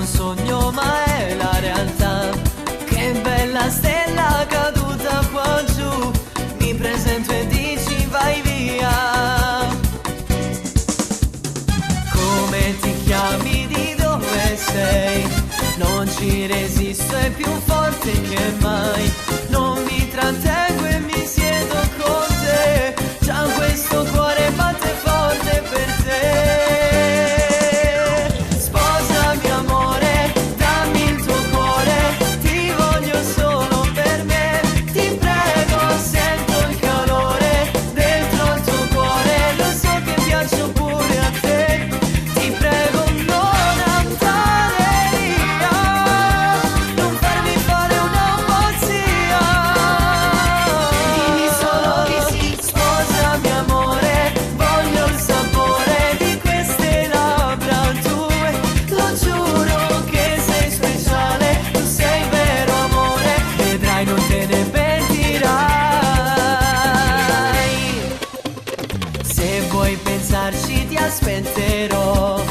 un sogno ma è la realtà. Che bella stella caduta qua giù, mi presento e dici vai via. Come ti chiami, di dove sei? Non ci resisto, è più forte che mai. Non mi trattengo e mi siedo con te, già questo cuore batte forte per te. Sposami amore, dammi il tuo cuore, ti voglio solo per me. Ti prego, sento il calore dentro il tuo cuore, lo so che piaccio pure a te. Ti prego non andare via, non farmi fare una pazzia. Dimmi solo di sì, sposami amore, voglio il sapore di queste labbra tue. Lo giuro che sei speciale, tu sei vero amore, vedrai non te ne pentirai. Se vuoi pensarci ti aspetterò,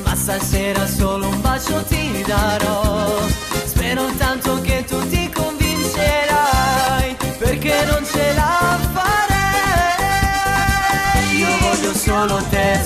ma stasera solo un bacio ti darò. Spero tanto che tu ti convincerai, perché non ce la farei. Io voglio solo te.